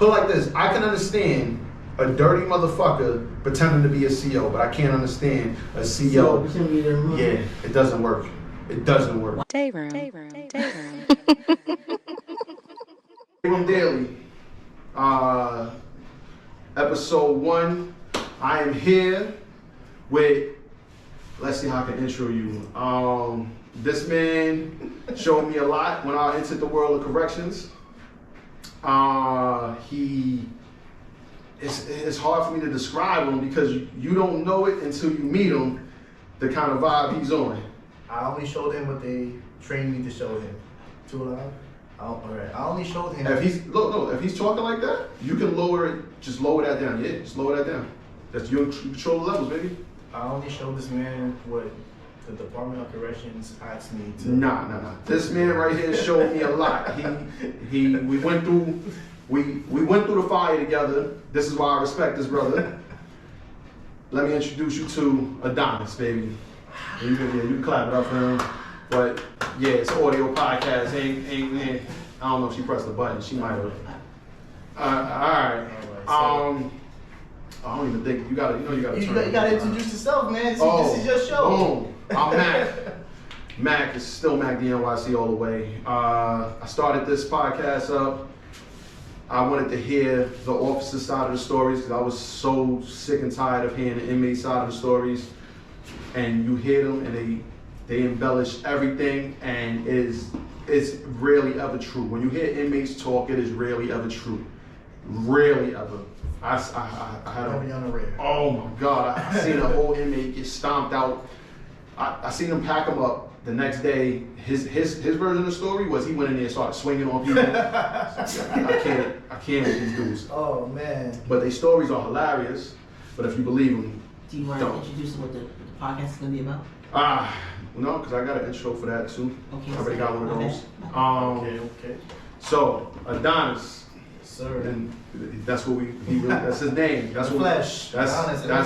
So like this, I can understand a dirty motherfucker pretending to be a CO, but I can't understand a CO. Yeah, it doesn't work. It doesn't work. DayRoom. DayRoom Daily, episode 1. I am here with, let's see how I can intro you. This man showed me a lot when I entered the world of corrections. It's hard for me to describe him because you don't know it until you meet him, the kind of vibe he's on. I only showed him what they trained me to show him. Too loud? Alright. I only showed him. If he's talking like that, you can lower it, just lower that down. Yeah, just lower that down. That's you control the levels, baby. I only showed this man what the Department of Corrections asked me to. Nah. This man right here showed me a lot. We went through the fire together. This is why I respect this brother. Let me introduce you to Adonis, baby. You can clap it up for him. But yeah, it's an audio podcast. Ain't I don't know if she pressed the button. She might have. Alright. I don't even think you gotta turn. You gotta introduce yourself, man. This is your show. Boom. I'm Mac. Mac is still Mac the NYC all the way. I started this podcast up. I wanted to hear the officer side of the stories because I was so sick and tired of hearing the inmate side of the stories. And you hear them and they embellish everything, and it's rarely ever true. When you hear inmates talk, it is rarely ever true. Rarely ever. I had oh my God, I seen a whole inmate get stomped out. I seen him pack him up the next day. His version of the story was he went in there and started swinging on people. I can't with these dudes. Oh man. But their stories are hilarious. But if you believe them, do you want to introduce what the podcast is going to be about? No, because I got an intro for that too. Okay. I already got one of those. Okay. So Adonis. Sir. And that's what that's his name. That's what Flesh. That's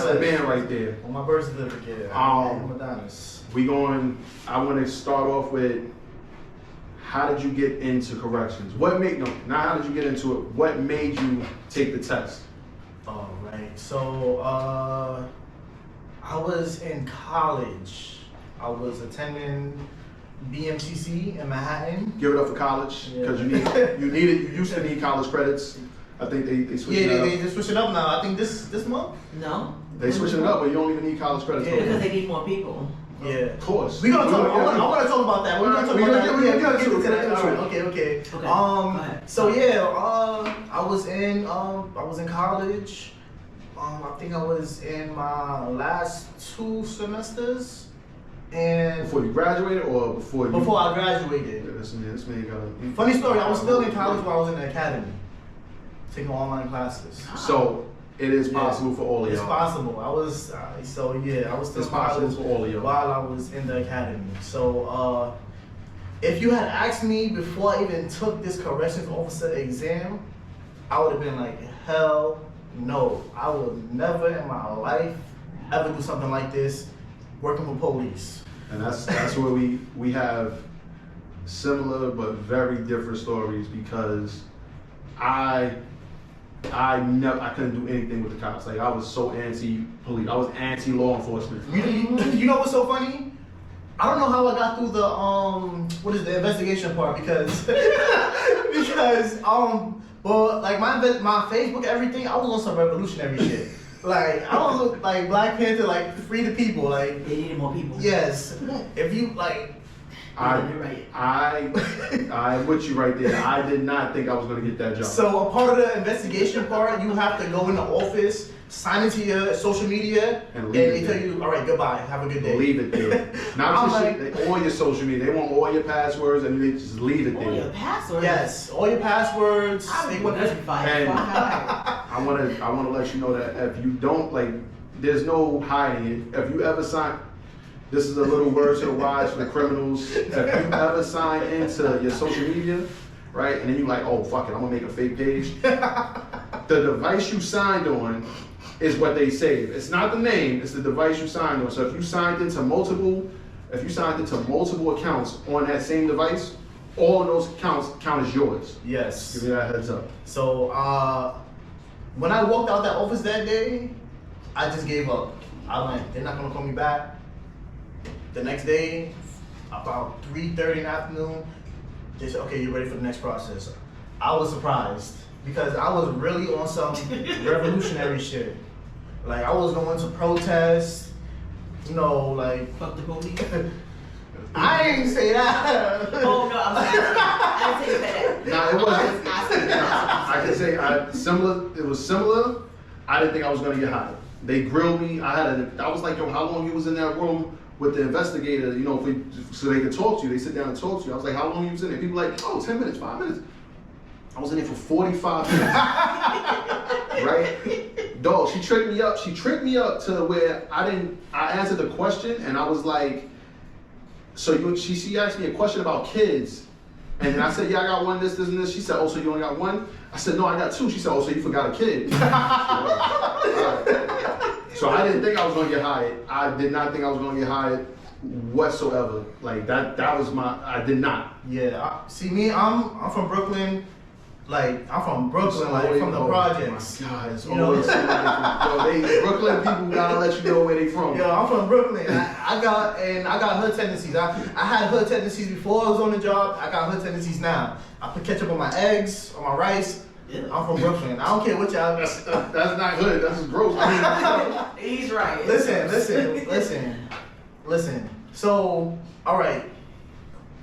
the man right there. On my birth certificate. I'm Adonis. I want to start off with, how did you get into corrections? Not how did you get into it, what made you take the test? All right. So I was in college. I was attending BMCC in Manhattan. Give it up for college, because you used to need college credits. I think they switched it up. They switched it up now. I think this month. No. They switched it up, but you don't even need college credits. Yeah. Because they need more people. Yeah, of course. I want to talk about that. We're gonna talk about that. Okay. So I was in college. I think I was in my last 2 semesters. And before you graduated or before I graduated. Yeah, this man got a funny story. I was still in college while I was in the academy, taking online classes. So it is possible for all of y'all. It's possible. I was I was still in college for all of y'all while I was in the academy. So if you had asked me before I even took this corrections officer exam, I would have been like, hell no. I would never in my life ever do something like this, working for police. And that's where we have similar but very different stories, because I couldn't do anything with the cops. Like, I was so anti-police. I was anti-law enforcement. You know what's so funny? I don't know how I got through the investigation part because well, like my Facebook, everything, I was on some revolutionary shit. Like, I was like Black Panther, like free the people, like they needed more people. Yes, if you like. I'm with you right there. I did not think I was going to get that job. So a part of the investigation part, you have to go in the office, sign into your social media, and they tell you, all right, goodbye, have a good day. Leave it there. Not just all your social media. They want all your passwords, and they just leave it there. All your passwords? Yes, all your passwords. I want to let you know that if you don't, there's no hiding it. If you ever sign. This is a little word to the wise for the criminals. If you ever sign into your social media, right, and then you're like, oh, fuck it, I'm going to make a fake page. The device you signed on is what they save. It's not the name, it's the device you signed on. So if you signed into multiple accounts on that same device, all of those count as yours. Yes. Give me that heads up. So when I walked out that office that day, I just gave up. I went, they're not gonna call me back. The next day, about 3:30 in the afternoon, they said, okay, you're ready for the next process. I was surprised because I was really on some revolutionary shit. Like I was going to protest, you know, like Fuck the police. I ain't say that. Oh no, I'm sorry. I didn't say that. Nah, it wasn't. I said that. I can say similar. It was similar. I didn't think I was gonna get hired. They grilled me. I was like, yo, how long you was in that room with the investigator? You know, so they could talk to you. They sit down and talk to you. I was like, how long you was in there? People were like, oh, 10 minutes, 5 minutes. I was in there for 45 minutes. Right? Dog, she tricked me up. She tricked me up to where I answered the question and I was like, she asked me a question about kids. And then I said, yeah, I got one, this, and this. She said, oh, so you only got one? I said, no, I got two. She said, oh, so you forgot a kid. So I didn't think I was gonna get hired. I did not think I was gonna get hired whatsoever. Like that was I did not. Yeah, see me, I'm from Brooklyn. Like I'm from Brooklyn, like from the projects. Oh my God, it's You know? always yo, Brooklyn people gotta let you know where they from. Yo, I'm from Brooklyn. I got hood tendencies. I had hood tendencies before I was on the job. I got hood tendencies now. I put ketchup on my eggs, on my rice. Yeah. I'm from Brooklyn. I don't care what y'all. That's not hood. That's just gross. I mean, He's right. Listen. So, all right.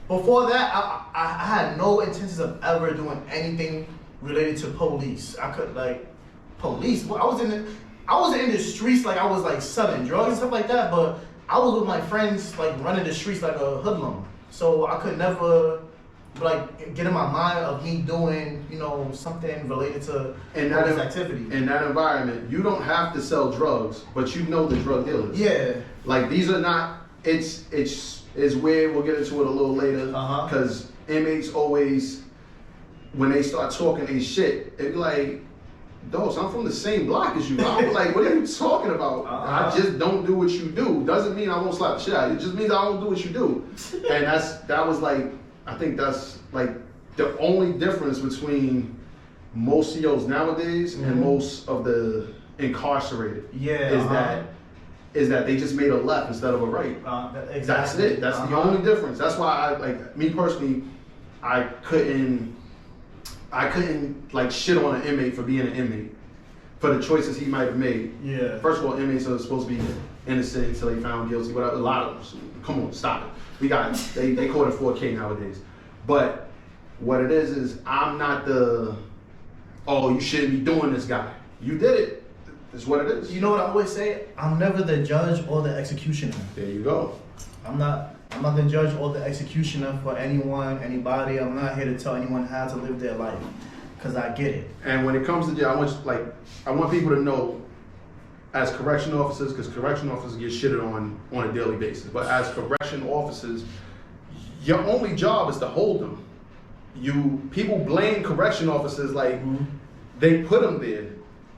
Before that, I had no intentions of ever doing anything related to police. I could police. Well, I wasn't in the streets like I was like selling drugs and stuff like that. But I was with my friends like running the streets like a hoodlum. So I could never like get in my mind of me doing something related to police activity. In that environment, you don't have to sell drugs, but you know the drug dealers. Yeah. Like these are not. It's weird. We'll get into it a little later. Because inmates always, when they start talking a shit, it be like, "Dose, I'm from the same block as you." I'm like, "What are you talking about?" I just don't do what you do. Doesn't mean I won't slap the shit out of you. It just means I don't do what you do. And that was like, I think that's like the only difference between most COs nowadays and most of the incarcerated. Yeah. Is that they just made a left instead of a right. Exactly. That's it. That's the only difference. That's why me personally, I couldn't like shit on an inmate for being an inmate, for the choices he might have made. Yeah. First of all, inmates are supposed to be innocent until they found guilty. Whatever. A lot of them. Come on, stop it. They call it 4K nowadays. But what it is I'm not the, oh, you shouldn't be doing this guy. You did it. It's what it is. You know what I always say? I'm never the judge or the executioner. There you go. I'm not the judge or the executioner for anyone, anybody. I'm not here to tell anyone how to live their life, because I get it. And when it comes to jail, I want people to know, as correction officers, because correction officers get shitted on a daily basis, but as correction officers, your only job is to hold them. People blame correction officers like they put them there.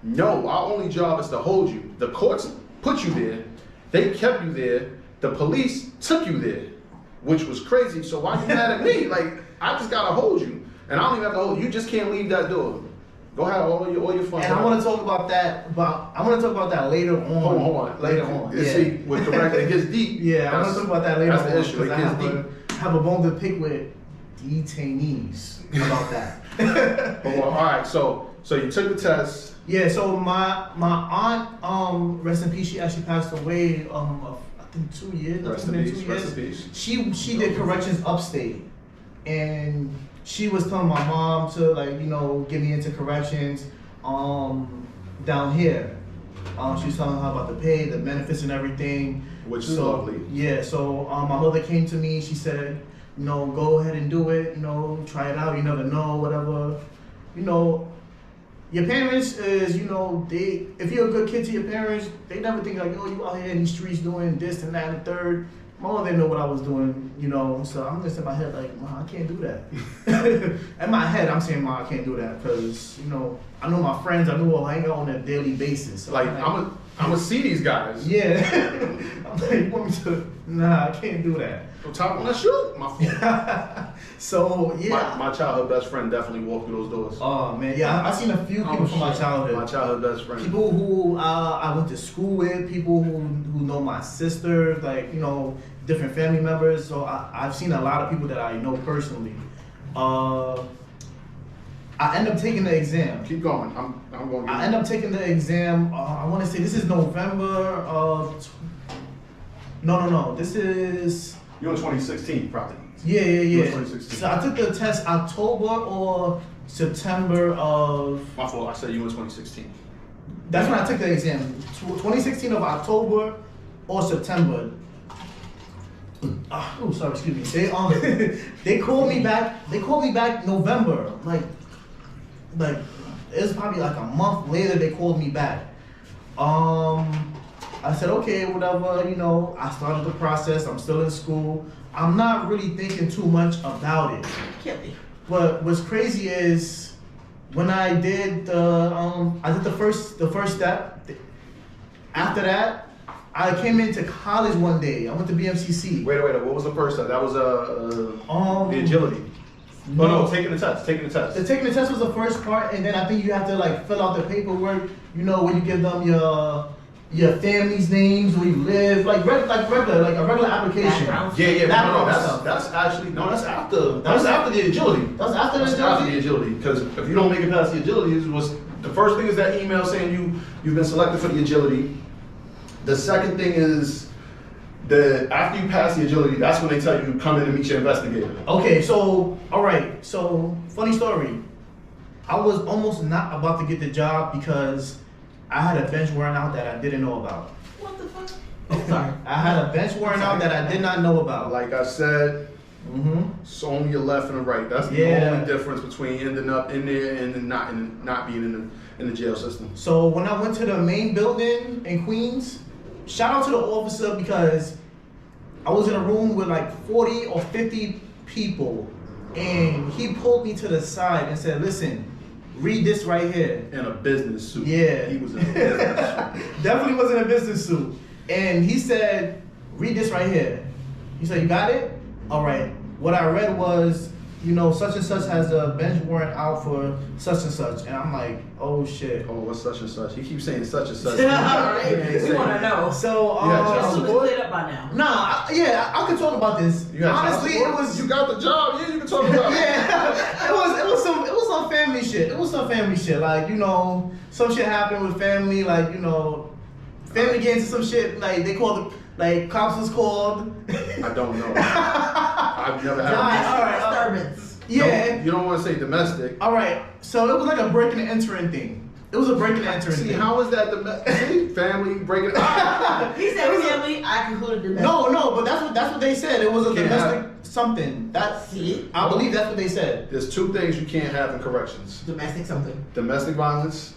No, our only job is to hold you. The courts put you there. They kept you there. The police took you there, which was crazy. So why you mad at me? Like, I just gotta hold you. And I don't even have to hold you. You just can't leave that door. Go ahead, all your fun. And I want to talk about that. Later on. Hold on. Later on. Yeah. See, with correct, it gets deep. Yeah, I want to talk about that later on. That's the issue. It gets deep. I have a bone to pick with detainees about that. All right. So you took the test. Yeah, so my aunt, rest in peace, she actually passed away, I think 2 years. Rest in peace, rest in peace. She did corrections upstate, and she was telling my mom to get me into corrections down here. She was telling her about the pay, the benefits and everything. Which is lovely. Yeah, so my mother came to me, she said, go ahead and do it, try it out, you never know, whatever. Your parents is, if you're a good kid to your parents, they never think like, you out here in these streets doing this and that and the third. My mother didn't know what I was doing, so I'm just in my head like, Mom, I can't do that. In my head, I'm saying, Mom, I can't do that because, I know my friends, I know I'll hang out on a daily basis. So I'm I'm gonna see these guys. Yeah. I'm like, you want me to? Nah, I can't do that. Don't top on that shoe. My fault. So yeah. My childhood best friend definitely walked through those doors. Oh man, yeah, I've seen a few people from my childhood. My childhood best friend. People who I went to school with, people who know my sister, like different family members. So I've seen a lot of people that I know personally. I end up taking the exam. Keep going. I'm going. I end up taking the exam. I want to say this is November of. No. This is. You're in 2016, probably. Yeah. 2016. So I took the test October or September of. My fault. I said you in 2016. That's when I took the exam. 2016 of October or September. Oh, sorry. Excuse me. They called me back. They called me back November. Like it was probably like a month later. They called me back. I said, okay, whatever, I started the process. I'm still in school. I'm not really thinking too much about it. But what's crazy is when I did the first step. After that, I came into college one day. I went to BMCC. Wait. What was the first step? That was the agility. No, taking the test. Taking the test was the first part, and then I think you have to like fill out the paperwork. When you give them your family's names, where you live, like a regular application. Yeah. That's after the agility. That's after the agility. Because if you don't make it past the agility, the first thing is that email saying you've been selected for the agility. The second thing is after you pass the agility, that's when they tell you come in and meet your investigator. Okay, so alright, so funny story. I was almost not about to get the job because I had a bench warrant out that I didn't know about. What the fuck? Oh, sorry. I had a bench warrant out that I did not know about. Like I said, it's only your left and the right. That's the only difference between ending up in there and not being in the jail system. So when I went to the main building in Queens, shout out to the officer because I was in a room with like 40 or 50 people, and he pulled me to the side and said, "Listen, read this right here." In a business suit. Yeah. He was in a business suit. Definitely was in a business suit. And he said, "Read this right here." He said, "You got it? All right." What I read was, such and such has a bench warrant out for such and such. And I'm like, oh shit. Oh, what's such and such? He keeps saying such and such. We want to know. So, this was cleared up by now. Nah, I could talk about this. Honestly, it was. You got the job. Yeah, you can talk about it. Yeah, it was some family shit. It was some family shit. Like, some shit happened with family. Like, family get into some shit. Like, they called it. Like, cops was called. I don't know. I've never had disturbance. Yeah. You don't want to say domestic. All right. So it was like a breaking and entering thing. It was a breaking and entering thing. See, how is that domestic? Family breaking. He said family. I concluded domestic. No, but that's what they said. It was a domestic something. See? I believe that's what they said. There's two things you can't have in corrections. Domestic something. Domestic violence.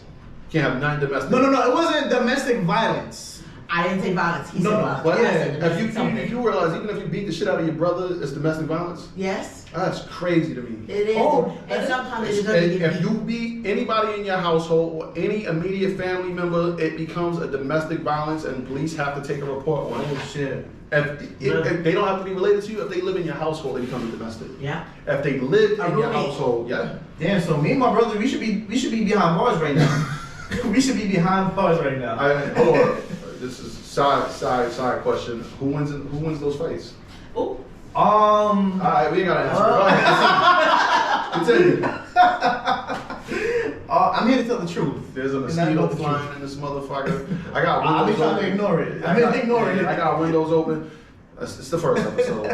You can't have non-domestic. No. It wasn't domestic violence. I didn't say violence. He said violence. But I said domestic something. if you realize, even if you beat the shit out of your brother, it's domestic violence. Yes. That's crazy to me. It is. And sometimes it doesn't get If you beat anybody in your household or any immediate family member, it becomes a domestic violence, and police have to take a report on it. Oh shit. If they don't have to be related to you, if they live in your household, they become a domestic. Yeah. If they live in your household, yeah. Damn. So me and my brother, we should be behind bars right now. We should be behind bars right now. Hold on. This is side question. Who wins those fights? Oh. Alright, we ain't gotta answer. Continue. I'm here to tell the truth. There's a mosquito flying in this motherfucker. I got I'll be windows trying open. to ignore it. I've been ignoring it. I got windows open. It's the first episode.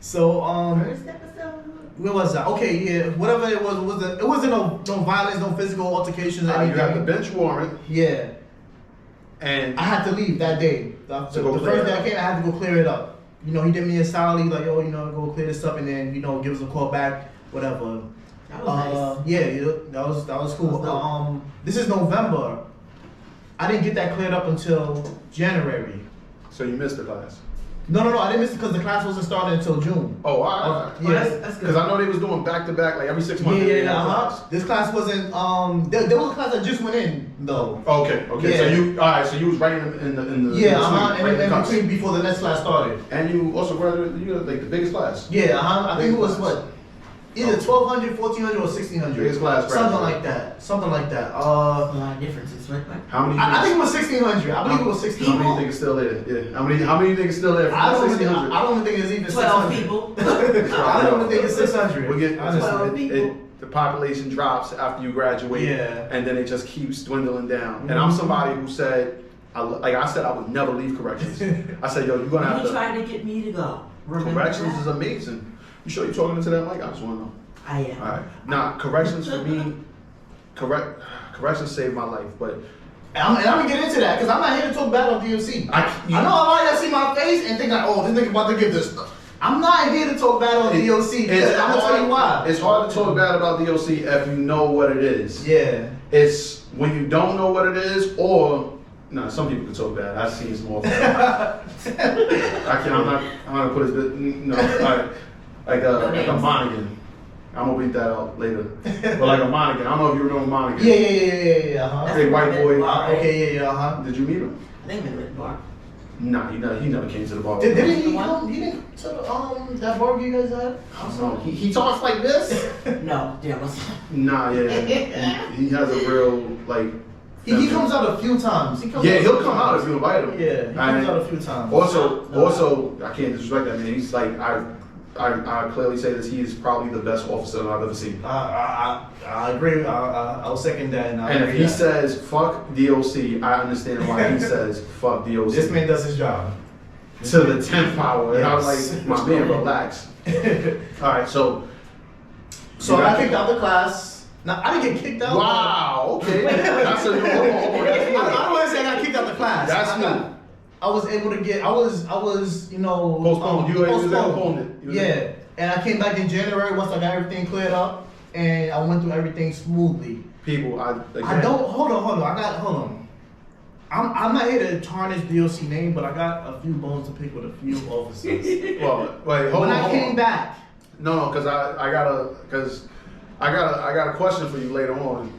So First episode. where was that? Okay, yeah, whatever it wasn't no violence, no physical altercations or anything. You got the bench warrant. Yeah. And I had to leave that day. The go first clear day it I came, I had to go clear it up. He did me a solid, like, yo, go clear this up, and then, give us a call back, whatever. That was nice. Yeah, that was cool. This is November. I didn't get that cleared up until January. so you missed the class. No, I didn't miss it because the class wasn't starting until June. Oh, all right. Yeah. That's Because I know they was doing back to back, like every 6 months. Yeah. This class wasn't. There was a class that just went in though. Okay. Yeah. So you was right in the Yeah, right in the in cusp. between before the next class started. And you also graduated, you had like the biggest class. Yeah, I think it was Class. what, either 1,200, 1,400, or 1,600. Biggest class Something graduate. like that. A lot of differences, right? How many? I think it was 1,600. I believe it was How 1,600. many you think is still there? Yeah. How many you think is still there? I don't 1,600. even think it's even 12 600. people. I don't even think it's 600. We'll get honestly. 12 people. the population drops after you graduate, Yeah. and then it just keeps dwindling down. And I'm somebody who said, I would never leave corrections. I said, yo, you're gonna have You to. tried to get me to go. Remember Corrections that? is amazing. You sure you're talking into that mic? I just want to know. I am. All right. Nah, corrections for me, corrections saved my life, but. And I'm gonna get into that because I'm not here to talk bad on D.O.C. I know a lot of y'all see my face and think like, oh, this nigga about to give this. I'm not here to talk bad on D.O.C. because I'm gonna tell you why. It's hard to talk bad about D.O.C. if you know what it is. Yeah. It's when you don't know what it is, or some people can talk bad. I've seen some more. I'm not gonna put his like a Monaghan. I'm gonna beat that out later. But like a Monaghan. I don't know if you remember Monaghan. Yeah. That's Big white boy. Okay, yeah. Did you meet him? I think I'm in the bar. Nah, he never came to the bar. Didn't he come? He didn't to that barbecue you guys had? I don't know. He talks like this. No, yeah, what's Nah, yeah. He has a real like. He comes out a few times. He'll come out if you invite him. Yeah, he comes out a few times. Also, I can't disrespect that man. He's like I clearly say this. He is probably the best officer I've ever seen. I agree. I'll second that. And if he says fuck D.O.C., I understand why he says fuck D.O.C. This man does his job to the 10th power. And I'm Yes. like, my man, relax. All right, so I got kicked out the class. Now I didn't get kicked out. Wow. Okay. That's a hold on. That's I don't want to say I got kicked out the class. That's new. I was able to get. I was Postponed. You postponed it. Yeah, and I came back in January once I got everything cleared up, and I went through everything smoothly. People, I don't. Hold on. I'm not here to tarnish D.O.C. name, but I got a few bones to pick with a few officers. Well, wait, hold on. When I came back. No, because I got a question for you later on.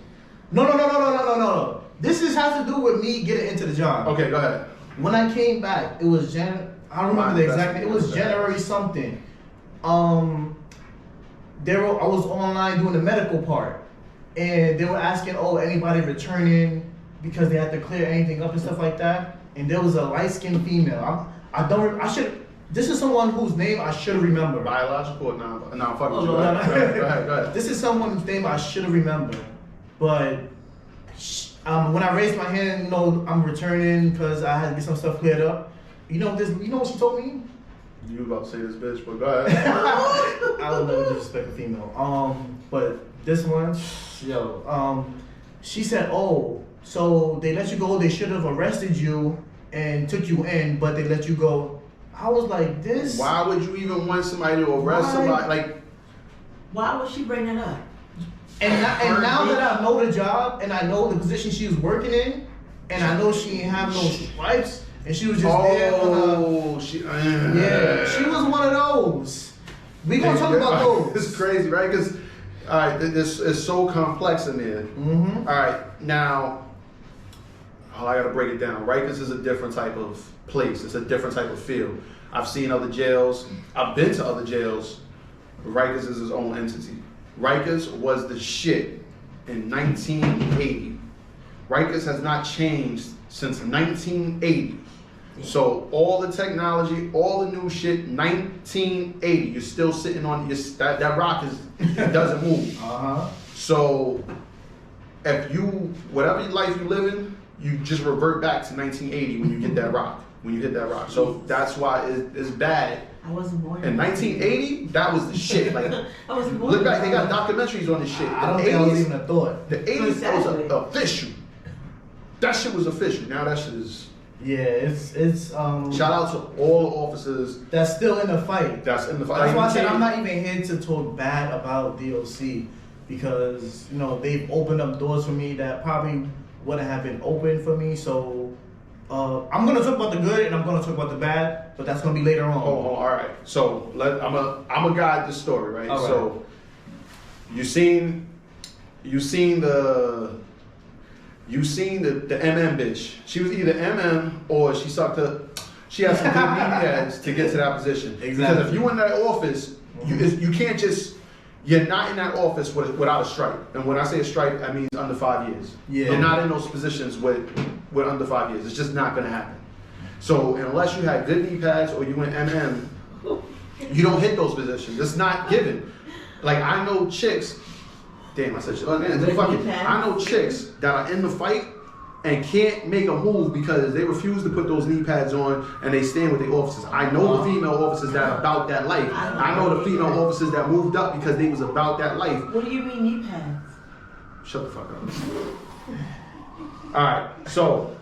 No. This has to do with me getting into the job. Okay, go ahead. When I came back, it was I don't remember the exact name. It was January something. I was online doing the medical part, and they were asking, anybody returning because they had to clear anything up and stuff like that. And there was a light-skinned female. This is someone whose name I should remember. Biological or no, fuck with you. No. Go ahead. This is someone's name I should remember, but when I raised my hand, I'm returning because I had to get some stuff cleared up. You know what she told me? You were about to say this bitch, but go ahead. I would never disrespect a female. But this one, she said, so they let you go. They should have arrested you and took you in, but they let you go. I was like, this. Why would you even want somebody to arrest somebody? Like, why would she bring that up? And now that I know the job and I know the position she was working in, and I know she didn't have no stripes, and she was just there on she was one of those. We gonna talk about those. It's crazy, right? Because all right, this is so complex in there. Mm-hmm. All right, now I gotta break it down. Rikers is a different type of place. It's a different type of feel. I've seen other jails. I've been to other jails. Rikers is its own entity. Rikers was the shit in 1980. Rikers has not changed since 1980. So all the technology, all the new shit, 1980. You're still sitting on that rock it doesn't move. So if whatever life you live in, you just revert back to 1980 when you get that rock. When you hit that rock. So that's why it's bad. I wasn't born in 1980, that was the shit. Like, I wasn't born. Look back, they got documentaries on this shit. I don't think I was even a thought. The 80s, Exactly. that was official. That shit was official. Now that shit is. Yeah, it's Shout out to all the officers that's still in the fight. that's in the fight. That's why I said I'm not even here to talk bad about D.O.C. because they've opened up doors for me that probably wouldn't have been open for me. So I'm gonna talk about the good and I'm gonna talk about the bad, but that's gonna be later on. Oh, all right. So I'm a guide this story, right? All right. So you seen the MM bitch. She was either MM or she sucked her. She had some good knee pads to get to that position. Exactly. Because if you in that office, you can't just. You're not in that office without a stripe. And when I say a stripe, I mean under 5 years. Yeah. You're not in those positions with under 5 years. It's just not gonna happen. So unless you had good knee pads or you went MM, you don't hit those positions. It's not given. Like I know chicks. Damn, I said shit. Oh, man, I know chicks that are in the fight and can't make a move because they refuse to put those knee pads on and they stand with their officers. I know the female officers that are about that life. I know the female officers that moved up because they was about that life. What do you mean knee pads? Shut the fuck up. All right, so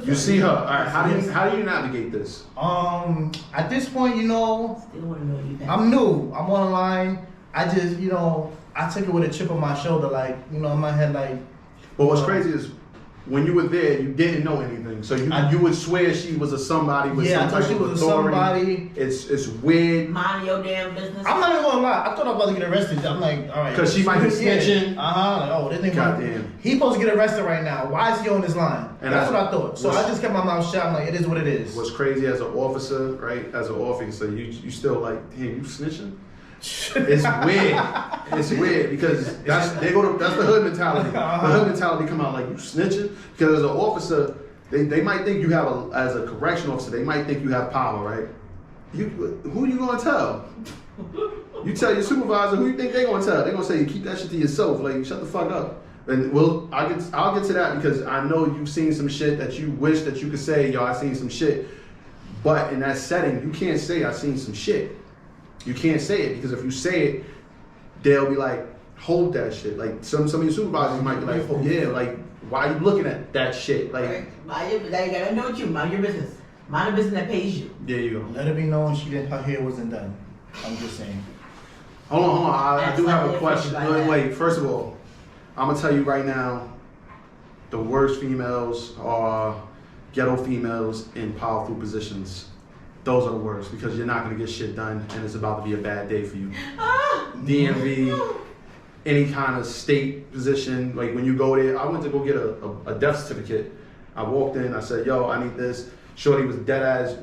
you see her. All right, how do you navigate this? At this point, Still want to know knee pads. I'm new. I'm online. I just, I took it with a chip on my shoulder, like, in my head, like. But what's crazy is when you were there, you didn't know anything. So you would swear she was a somebody with some I thought type she of was a authority. somebody. It's weird. Mind your damn business. I'm not even gonna lie. I thought I was about to get arrested. I'm like, all right. Because she might be snitching. Like, oh, this nigga. Goddamn. He supposed to get arrested right now. Why is he on this line? And that's what I thought. So I just kept my mouth shut. I'm like, it is what it is. What's crazy as an officer, right? As an officer, you still like, damn, you snitching? It's weird. It's weird because that's the hood mentality. The hood mentality come out like you snitching because as an officer, they might think you have as a correction officer, they might think you have power, right? Who you gonna tell? You tell your supervisor, who you think they gonna tell? They gonna say you keep that shit to yourself, like shut the fuck up. And I'll get to that because I know you've seen some shit that you wish that you could say, yo, I seen some shit. But in that setting, you can't say I seen some shit. You can't say it because if you say it, they'll be like, hold that shit. Like some of your supervisors might be like, oh yeah, like why are you looking at that shit? Like, you gotta know what you mind your business. Mind the business that pays you. there you go. Let it be known her hair wasn't done. I'm just saying. Hold on. I do have a That's question. like Wait, first of all, I'm gonna tell you right now, the worst females are ghetto females in powerful positions. Those are the worst because you're not gonna get shit done and it's about to be a bad day for you. DMV, any kind of state position, like when you go there, I went to go get a death certificate. I walked in, I said, yo, I need this. Shorty was dead ass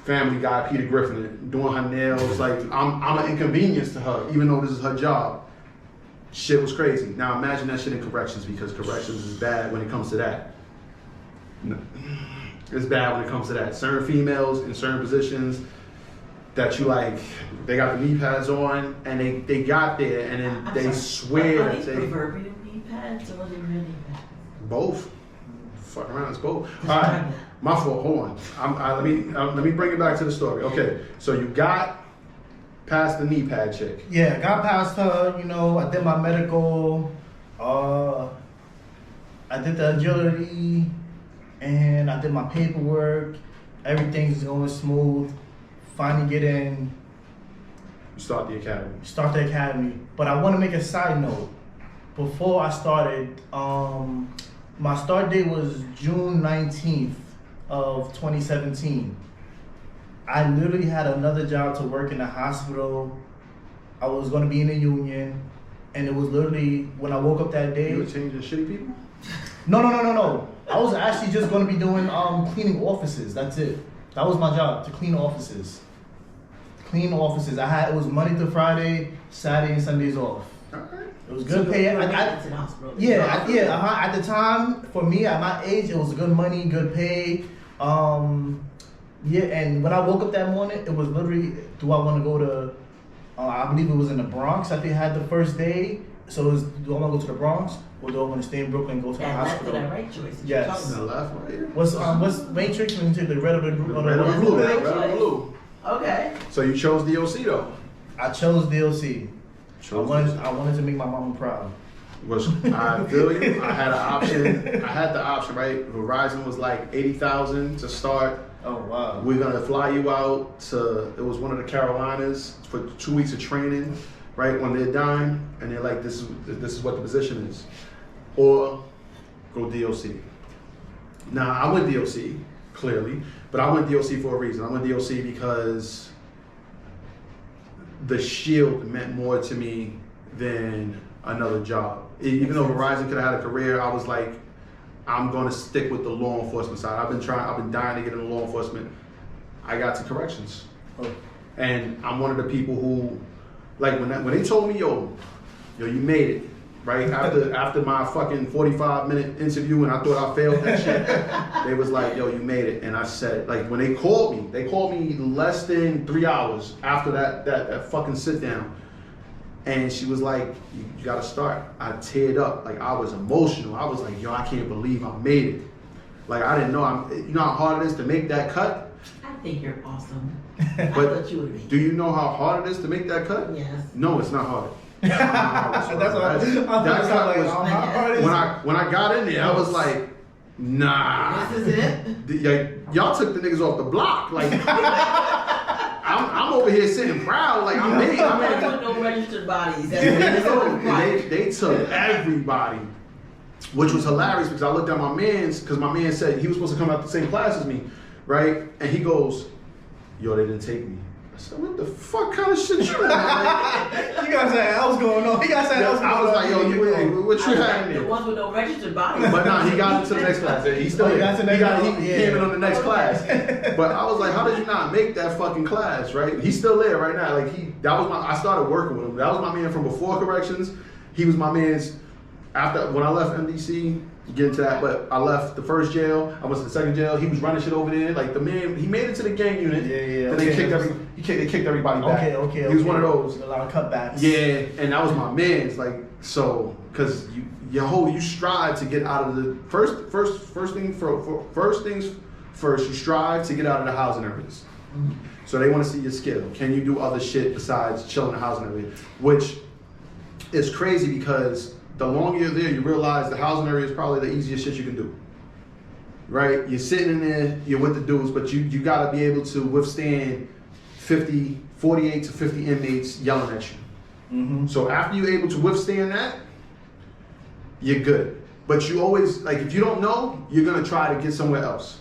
Family Guy, Peter Griffin, doing her nails. Like I'm an inconvenience to her, even though this is her job. Shit was crazy. Now imagine that shit in corrections because corrections is bad when it comes to that. No. It's bad when it comes to that. Certain females in certain positions that you like, they got the knee pads on and they got there and then they swear are that these they proverbial knee pads or are they real knee pads? both. Fuck around, it's both. All right, my fault. Hold on. Let me bring it back to the story. Okay, so you got past the knee pad chick. Yeah, got past her. I did my medical. I did the agility. And I did my paperwork. Everything's going smooth. Finally get in. You start the academy. Start the academy. But I want to make a side note. Before I started, my start date was June 19th of 2017. I literally had another job to work in a hospital. I was going to be in a union. And it was literally, when I woke up that day. You were changing shitty people? No. I was actually just going to be doing cleaning offices. That's it. That was my job, to clean offices. It was Monday to Friday, Saturday and Sundays off. Alright. It was good pay. To the hospital. At the time, for me, at my age, it was good money, good pay. And when I woke up that morning, it was literally, do I want to go to, I believe it was in the Bronx that they had the first day. So do I want to go to the Bronx or do I want to stay in Brooklyn and go to the hospital? That's the right choice. Yes. The left right here. What's Matrix when you take the red or the blue? Red or blue. Right Red or choice. blue. Okay. So you chose D.O.C. though. I chose D.O.C. I Chose wanted to make my mama proud. I feel you. I had the option, right? Verizon was like 80,000 to start. Oh wow. We're gonna fly you out to, it was one of the Carolinas for 2 weeks of training, right? When they're done, and they're like, this is what the position is. Or go D.O.C. Nah, I went D.O.C. clearly, but I went D.O.C. for a reason. I went D.O.C. because the shield meant more to me than another job. Even though Verizon could have had a career, I was like, I'm going to stick with the law enforcement side. I've been dying to get into law enforcement. I got to corrections. Oh. And I'm one of the people who, like, when they told me, yo, you made it, right? After my fucking 45-minute interview and I thought I failed that shit, they was like, yo, you made it. And I said, like, when they called me less than 3 hours after that fucking sit down. And she was like, you gotta start. I teared up, like I was emotional. I was like, yo, I can't believe I made it. Like I didn't know, you know how hard it is to make that cut? I think you're awesome. But I thought you would be. do you know how hard it is to make that cut? Yes. No, it's not hard. When I got in there, I was like, nah. This is it? Y'all took the niggas off the block. Like, I'm over here sitting proud. Like, I'm made. I no registered bodies. They took everybody, which was hilarious because I looked at my man's, because my man said he was supposed to come out the same class as me, right? And he goes, yo, they didn't take me. I said, what the fuck kind of shit you on? You got something else going on. He got something else going on. I was like, yo, what you had in there? The ones with no registered bodies. But nah, he got into the next class. He still he came in on the next class. But I was like, how did you not make that fucking class, right? He's still there right now. Like I started working with him. That was my man from before corrections. He was my man's after when I left MDC. Get into that, but I left the first jail. I went to the second jail. He was running shit over there. Like the man, he made it to the gang unit. Yeah. Then they kicked everybody back. Okay. He was one of those. A lot of cutbacks. Yeah, and that was my man's. Like so, because you strive to get out of the first things first. You strive to get out of the housing areas. Mm-hmm. So they want to see your skill. Can you do other shit besides chill in the housing area? Which is crazy because the longer you're there, you realize the housing area is probably the easiest shit you can do. Right? You're sitting in there, you're with the dudes, but you gotta be able to withstand 48 to 50 inmates yelling at you. Mm-hmm. So after you're able to withstand that, you're good. But you always, like if you don't know, you're gonna try to get somewhere else.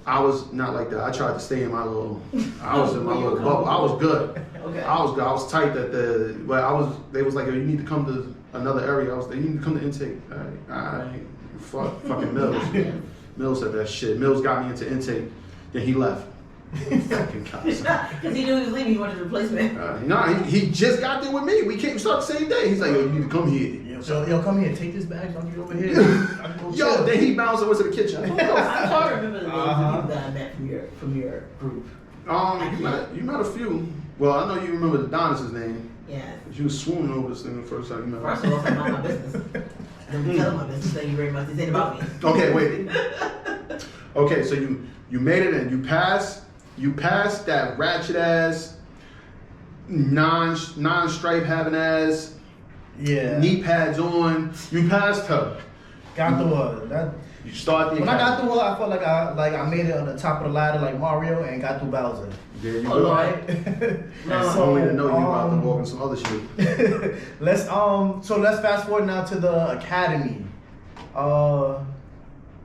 I was not like that. I tried to stay in my little, I was in my little bubble. I was good. Okay. I was good. I was tight they was like, yo, you need to come to another area. You need to come to intake. Fucking Mills. Mills said that shit. Mills got me into intake. Then he left. Fucking cops. Because he knew he was leaving. He wanted a replacement. He just got there with me. We started the same day. He's like, yo, you need to come here. Yo, come here, take this bag, don't get over here. Yo, then he bounced over to the kitchen. I'm trying to remember the names of people that I met from your group. You met a few. Well, I know you remember the Adonis' name. Yeah. You was swooning over this thing the first time you met her. First of all, it's not my business. Don't tell my business. Thank you very much. They said about me. Okay, wait. Okay, so you made it and you passed that ratchet ass, non-stripe having ass. Yeah. Knee pads on. You passed her. Got through her. You start the when I got through her, I felt like I made it on the top of the ladder like Mario and got through Bowser. There you go. Right? So only to know you about to walk in some other shit. Let's fast forward now to the academy. The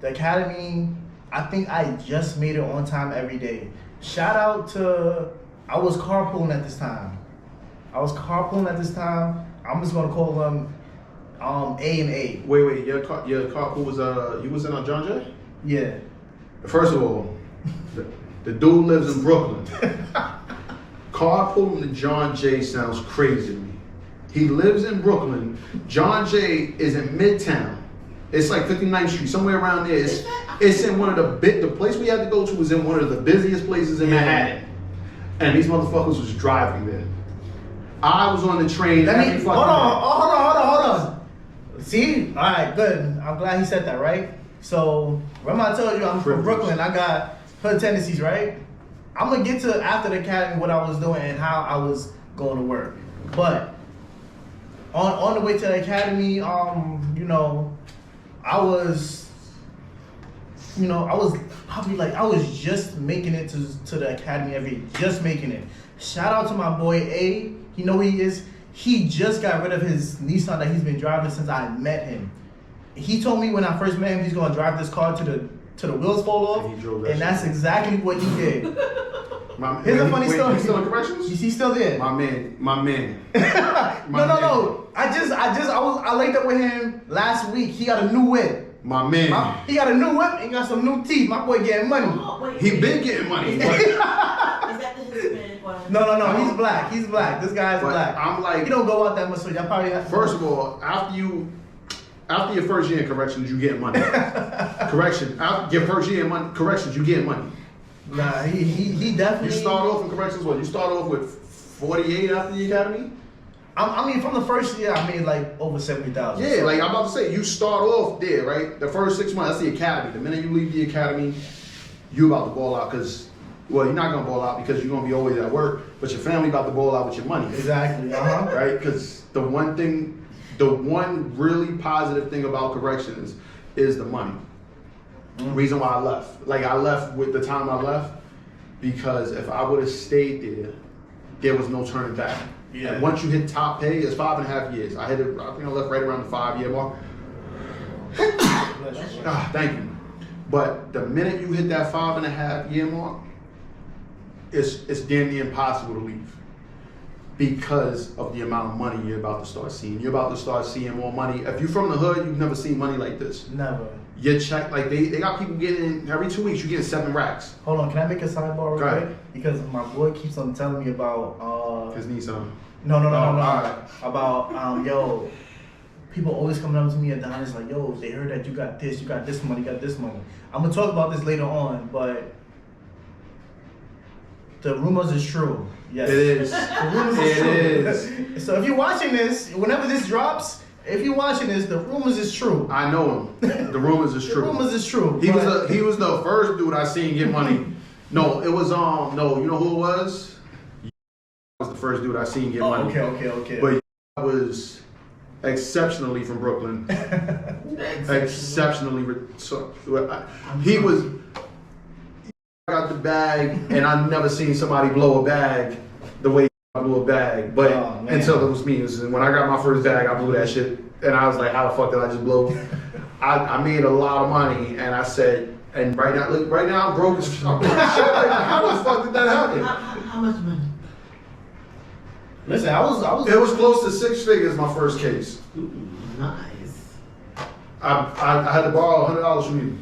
academy, I think I just made it on time every day. Shout out to I was carpooling at this time. I'm just gonna call them A and A. Wait, your carpool was you was in on John Jay? Yeah. First of all, the dude lives in Brooklyn. Carpooling to John Jay sounds crazy to me. He lives in Brooklyn. John Jay is in Midtown. It's like 59th Street, somewhere around there. It's in one of the place we had to go to was in one of the busiest places in Manhattan. And these motherfuckers was driving there. I was on the train. Hold on. See? All right, good. I'm glad he said that, right? So, remember I told you I'm from Brooklyn. I got hood tendencies, right? I'm going to get to after the academy what I was doing and how I was going to work. But, on the way to the academy, I was probably like, I was just making it to the academy just making it. Shout out to my boy A. He just got rid of his Nissan that he's been driving since I met him. he told me when I first met him, he's gonna drive this car to the wheels fall off, And he drove that and that's shit. exactly what he did. Here's a funny story. He's still in corrections? He's still there. My man. No. I linked up with him last week. He got a new whip. My man. He got a new whip and got some new teeth. My boy getting money. Oh, wait, He wait. been getting money. Is that the Hispanic one? No. He's black. He's black. This guy's But black. I'm like, he don't go out that much, so y'all probably have to. first of all, after your first year in corrections, you get money. After your first year in corrections, you get money. Nah, he definitely. You start off in corrections, what? You start off with 48 after the academy? I mean, from the first year, I made like over 70,000. Yeah, like I'm about to say, you start off there, right? The first 6 months, that's the academy. The minute you leave the academy, you about to ball out because, well, you're not gonna ball out because you're gonna be always at work, but your family about to ball out with your money. Exactly. Right? Because the one really positive thing about corrections is the money. Reason why I left. Like I left with the time I left because if I would have stayed there was no turning back. Yeah. And once you hit top pay, it's 5.5 years. I think I left right around the 5-year mark. Thank you. But the minute you hit that 5.5-year mark, it's damn near impossible to leave. Because of the amount of money you're about to start seeing. You're about to start seeing more money. If you're from the hood, you've never seen money like this. Never. Your check, like they got people getting, every 2 weeks, you're getting 7 racks. Hold on, can I make a sidebar Go real ahead. quick? Because my boy keeps on telling me about His niece, No. alright. About yo, people always coming up to me at Adonis like, yo, they heard that you got this money, got this money. I'm gonna talk about this later on, but the rumors is true. Yes. It is. The rumors is true. So if you're watching this, whenever this drops, if you're watching this, the rumors is true. I know him. The rumors is true. The rumors is true. He but- was the first dude I seen get money. No, it was no, you know who it was? Was the first dude I seen get money. Okay. But was exceptionally from Brooklyn. Exceptionally. He was. Got the bag, and I never seen somebody blow a bag the way I blew a bag. But until it was me, when I got my first bag, I blew that shit, and I was like, "How the fuck did I just blow?" I made a lot of money, and I said, and right now I'm broke as fuck. How the fuck did that happen? How much money? Listen, I was. It was close to 6 figures my first case. Ooh, nice. I had to borrow $100 from you.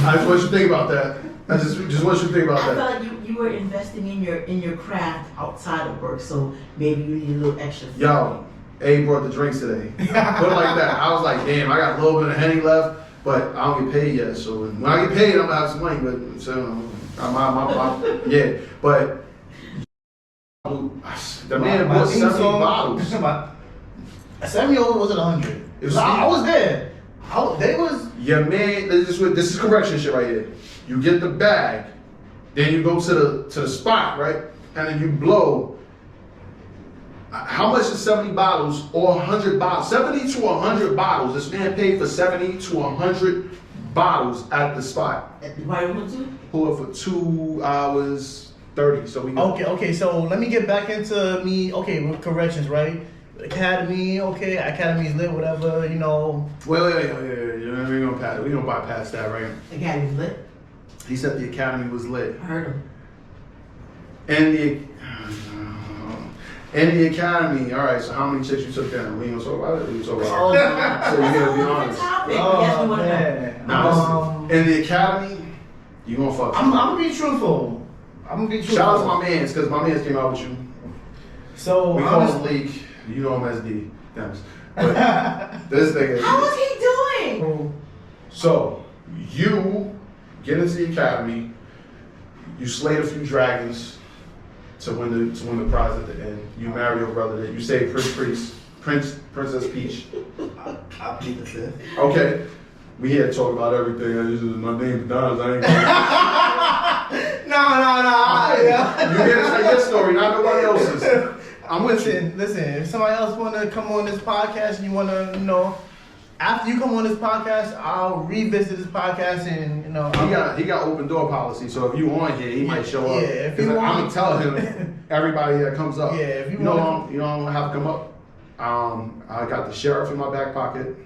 I just want you to think about that. I just want you to think about I that. felt like you were investing in your craft outside of work, so maybe you need a little extra. Yo, A brought the drinks today. Put it like that. I was like, damn, I got a little bit of Henny left, but I don't get paid yet. So when I get paid, I'm gonna have some money. But so yeah, but the man bought 70 bottles. 70 or was it 100? I was there. They was. Yeah, man, this is correction shit right here. You get the bag, then you go to the spot, right? And then you blow. How much is 70 bottles or 100 bottles? 70 to 100 bottles. This man paid for 70 to 100 bottles at the spot. Why you want to? Pull it for 2 hours 30. So we Okay. So let me get back into me. Okay, with corrections, right? Academy, Academy's lit, whatever, you know. Wait. We don't bypass that, right? Academy's lit. He said the academy was lit. I heard him. And the academy. All right. So how many chicks you took down? We ain't gonna talk about it. We talk about Oh, it. So you gotta be honest. Topic. Yes, we want to know. man. Now, in the academy, you gonna fuck. I'm gonna be truthful. Shout out to my mans, because my mans came out with you. So We call him Leak. You know him as D. Thanks. But this nigga. How was he doing? So you get into the academy. You slayed a few dragons to win the prize at the end. You marry your brother. You say Princess Peach. I'll plead the fifth. Okay. We here to talk about everything. My name's Adonis. I ain't gonna... No. You here to tell your story, not nobody else's. I'm with you. Listen, if somebody else wanna come on this podcast and you wanna, after you come on this podcast, I'll revisit this podcast and He got open door policy, so if you on here, he might show up. Yeah, if you 'Cause want- I'm gonna tell him everybody that comes up. Yeah, if you know, want- I'm gonna have to come up. I got the sheriff in my back pocket.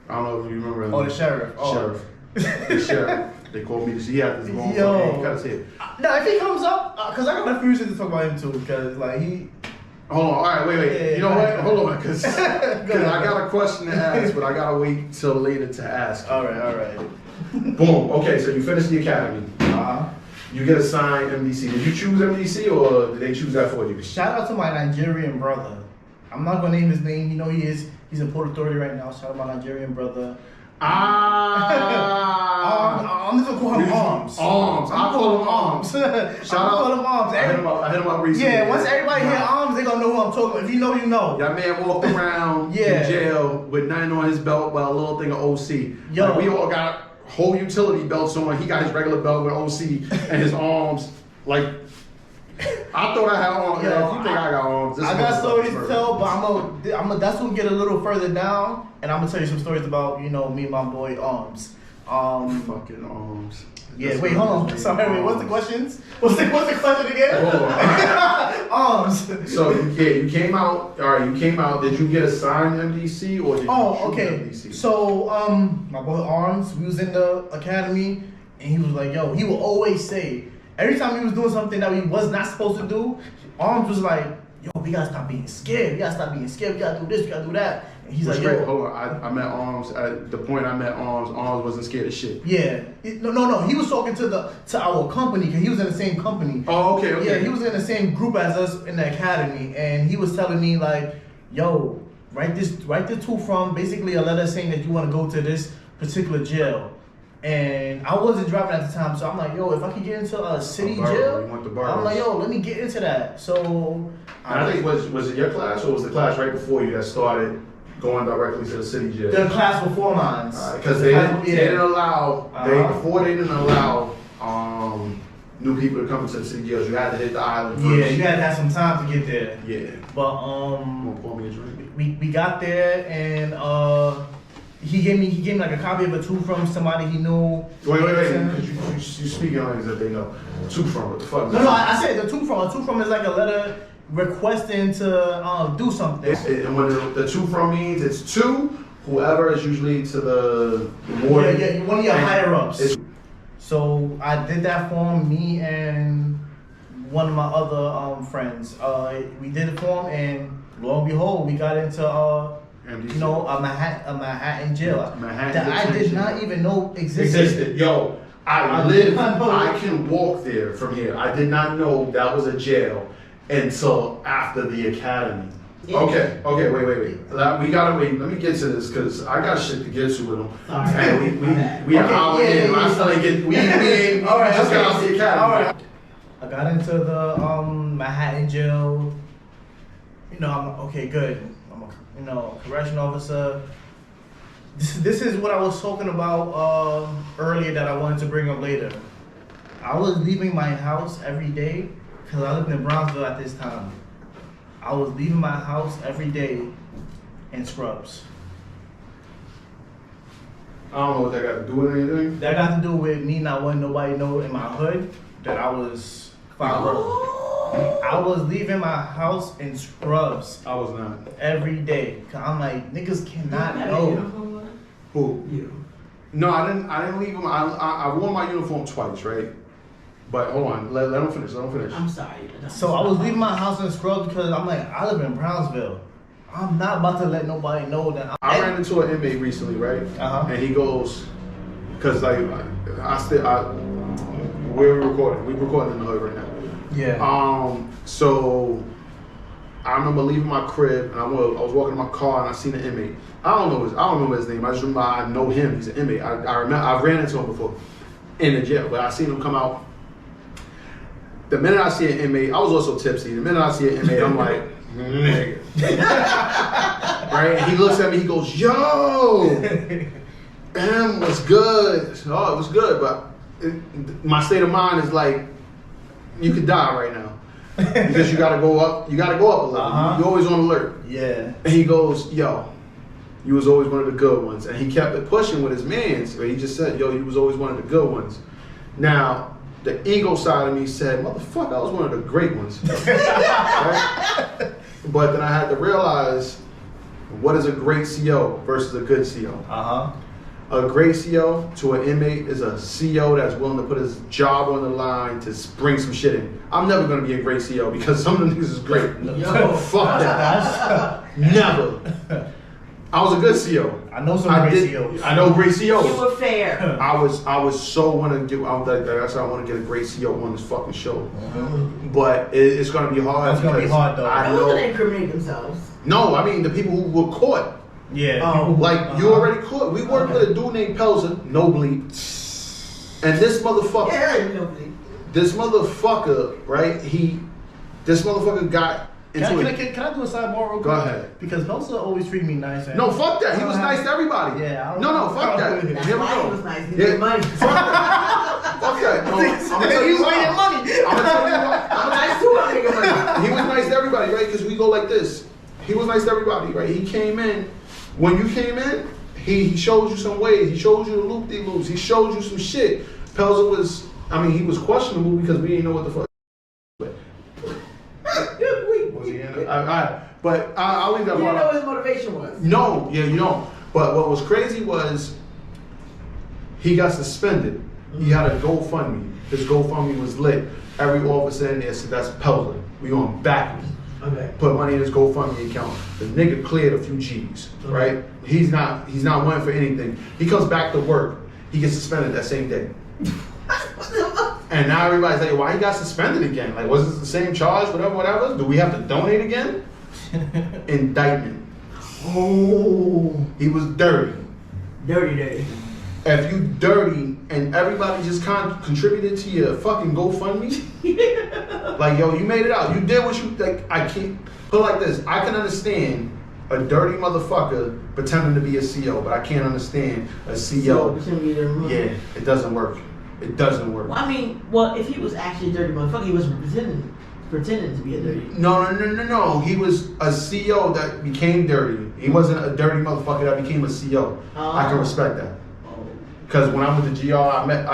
I don't know if you remember. Oh, the sheriff. Oh. Sheriff. The sheriff. They called me. He had this long Yo. fucking cut his head. No, if he comes up, because I got a few things to talk about him too, because like he. Hold on. All right. Wait. Yeah, you know what? ahead. Hold on, because I got a question to ask, but I gotta wait till later to ask. All right. Boom. Okay. So you finished the academy. Uh-huh. You get assigned MDC. Did you choose MDC or did they choose that for you? Shout out to my Nigerian brother. I'm not gonna name his name. You know he is. He's in Port Authority right now. Shout out my Nigerian brother. I'm just gonna call him Arms. Arms. I'm call him Arms. Shout out. Call him Arms. I hit him up recently. Yeah, once everybody hear Arms, they gonna know who I'm talking about. If you know, you know. That man walked around Yeah. in jail with nothing on his belt but a little thing of OC. Yo. Like, we all got whole utility belts on. He got his regular belt with OC and his arms. Like, I thought I had arms. Yo, Yeah, if you think I got arms, this I got motherfucker's stories to first. tell, but I'm a that's gonna get a little further down, and I'm gonna tell you some stories about me and my boy Arms. Fucking arms. Yeah, That's wait, what hold it on. is. Sorry, wait, what's the questions? What's the question again? Hold on. Arms. So you came out. All right, you came out. Did you get assigned MDC or did you Oh, choose okay. MDC? So, my boy Arms, we was in the academy, and he was like, yo, he would always say, every time he was doing something that he was not supposed to do, Arms was like, yo, we gotta stop being scared. We gotta stop being scared. We gotta do this. We gotta do that. And he's like, yo, hold on. I met Arms at the point I met Arms. Arms wasn't scared of shit. yeah. No. He was talking to our company because he was in the same company. Oh, okay. Yeah, he was in the same group as us in the academy, and he was telling me like, "Yo, write the two from basically a letter saying that you want to go to this particular jail." And I wasn't driving at the time, so I'm like, "Yo, if I could get into a city Borough, jail," you want the I'm boroughs. like, "Yo, let me get into that." So And I think was it your class or was the class right before you that started going directly to the city jail? the class before mine, Because they didn't allow before they didn't allow new people to come into the city jails. You had to hit the island first. Yeah, you had to have some time to get there. Yeah. But You want to pour me a drink? we got there and he gave me like a copy of a two from somebody he knew. Wait. Because you speaking on things that they know. Two from what the fuck? No, I said the two from. A two from is like a letter requesting to do something. And when the two from means it's two, whoever is usually to the more. Yeah, one of your higher ups. It's- So I did that for him, me and one of my other friends. We did it for him, and lo and behold, we got into MDC. a Manhattan jail Manhattan that I did detention. not even know existed. Yo, I I live. did not know. I can walk there from here. I did not know that was a jail until after the academy. Yeah. Okay, wait. We gotta wait. Let me get to this because I got shit to get to with them. Sorry. And we are Okay, out yeah, in. yeah, I still ain't get. We ain't. All right, just got okay. out the academy. All right. I got into the Manhattan jail. I'm okay, good. I'm a correction officer. This is what I was talking about earlier that I wanted to bring up later. I was leaving my house every day because I lived in Brownsville at this time. I was leaving my house every day in scrubs. I don't know what that got to do with anything. That got to do with me not wanting nobody to know in my hood that I was found. I was leaving my house in scrubs I was not. every day. Cause I'm like, niggas cannot know. Who? You. No, I didn't leave him. I wore my uniform twice, right? But hold on, let him finish. I'm sorry. So I was leaving my house in scrubs because I'm like, I live in Brownsville. I'm not about to let nobody know that I ran into an inmate recently, right? Uh-huh. And he goes, cause like we're recording. We recording in the hood right now. Yeah. So I remember leaving my crib and I was walking in my car and I seen an inmate. I don't remember his name. I just remember I know him. He's an inmate. I remember I ran into him before in the jail, but I seen him come out. The minute I see an inmate, I was also tipsy. The minute I see an inmate, I'm like, nigga. Right? And he looks at me, he goes, yo, M was good. Oh, it was good, but my state of mind is like, you could die right now. Because you gotta go up a level. Uh-huh. You're always on alert. Yeah. And he goes, yo, you was always one of the good ones. And he kept it pushing with his mans. Where he just said, yo, you was always one of the good ones. Now, the ego side of me said, motherfucker, I was one of the great ones. Right? But then I had to realize What is a great CO versus a good CO? A great CO to an inmate is a CO that's willing to put his job on the line to bring some shit in. I'm never gonna be a great CO because some of them niggas is great. Yo. Fuck that. Never. I was a good CO. I know some great COs. I know great COs. You were fair. I was so want to get. I was like, that's why I want to get a great CO on this fucking show. But it's gonna be hard. It's gonna be hard though. I Those know. that incriminate themselves. No, I mean the people who were caught. Yeah. Oh. Like you already caught. We worked with a dude named Pelzer, no bleed, and this motherfucker. Yeah, nobody. This motherfucker, right? This motherfucker got into Can it. I do a sidebar real quick? Go ahead. Because Pelsa always treated me nice. No, fuck that. He was nice to everybody. Yeah. No, fuck that. That's Here we why go. he was nice. He Yeah. made money. Fuck that. Fuck that. No, I'm gonna tell you He's making why. money. I'm gonna tell you why. I'm nice too. I'm making money. He was nice to everybody, right? Because we go like this. He was nice to everybody, right? He came in. When you came in, he showed you some ways. He showed you the loop-de-loops. He showed you some shit. Pelzer was, he was questionable because we didn't know what the fuck. Was he in it? But I'll leave that You part didn't know out. what his motivation was. No, yeah, you don't. But what was crazy was he got suspended. He had a GoFundMe. His GoFundMe was lit. Every officer in there said, that's Pelzer. We on back him. Okay. Put money in his GoFundMe account. The nigga cleared a few G's, right? He's not wanting for anything. He comes back to work. He gets suspended that same day. And now everybody's like, why he got suspended again? Like, was it the same charge, whatever? Do we have to donate again? Indictment. Oh. He was dirty. Dirty. If you dirty and everybody just contributed to your fucking GoFundMe, like, yo, you made it out. You did what you, like, I can't, put it like this. I can understand a dirty motherfucker pretending to be a CO, but I can't understand a CO. Yeah, it doesn't work. It doesn't work. Well, if he was actually a dirty motherfucker, he was pretending to be a dirty. No. He was a CO that became dirty. He wasn't a dirty motherfucker that became a CO. I can respect that. Because when I went to GR, I met,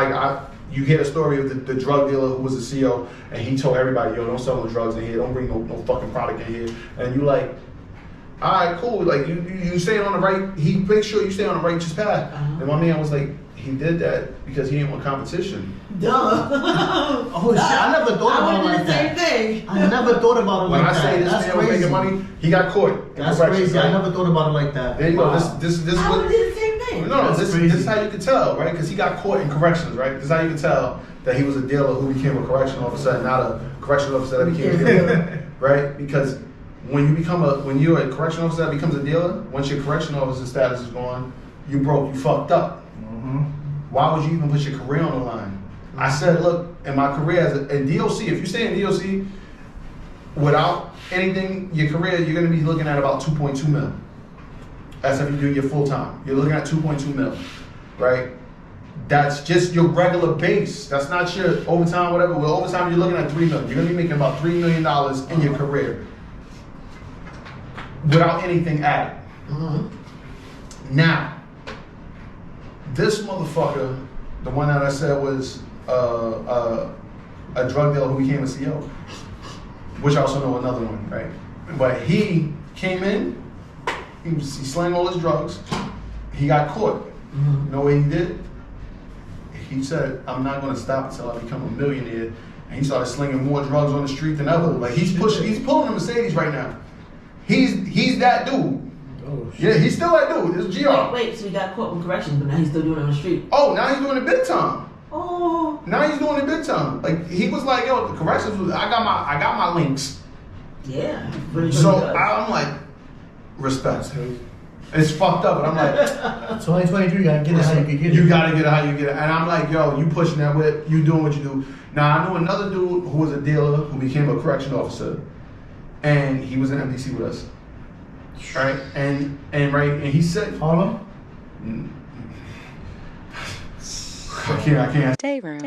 you hear the story of the drug dealer who was a CO, and he told everybody, yo, don't sell no drugs in here, don't bring no fucking product in here. And you like, all right, cool. Like, you staying on the right, he makes sure you stay on the righteous path. And my man was like, he did that because he didn't want competition. Duh. Oh shit! I never thought about it like that. Same thing. I never thought about it When like I say that. this That's man was crazy. making money, he got caught. That's crazy. I never thought about it like that. There you go. Wow. This I what. would did the same thing. No, That's this is how you can tell, right? Because he got caught in corrections, right? This is how you can tell that he was a dealer who became a correction officer and not a correction officer that became a dealer, right? Because when you're a correction officer that becomes a dealer, once your correction officer status is gone, you broke, you fucked up. Why would you even put your career on the line? I said, look, in my career in D.O.C, if you stay in D.O.C without anything, your career, you're going to be looking at about 2.2 mil. That's if you do your full time. You're looking at 2.2 mil, right? That's just your regular base. That's not your overtime, whatever. With overtime, you're looking at 3 million. You're going to be making about $3 million in your career without anything added. Now, this motherfucker, the one that I said was a drug dealer who became a CO, which I also know another one, right? But he came in, he slang all his drugs, he got caught. You know what he did? He said, I'm not gonna stop until I become a millionaire. And he started slinging more drugs on the street than ever. Like he's pulling a Mercedes right now. He's that dude. Oh, shit. Yeah, he's still that dude. It's GR. Wait, so he got caught with corrections, but now he's still doing it on the street. Oh, now he's doing it big time. Oh. Now he's doing it big time. Like he was like, yo, the corrections was I got my links. Yeah. So I'm like, respect. It's fucked up, but I'm like, 2023, you gotta get it how you can get it. you gotta get it how you get it. And I'm like, yo, you pushing that whip, you doing what you do. Now I knew another dude who was a dealer who became a correction officer, and he was in MDC with us. Right? And he said, Harlem? I can't. DayRoom.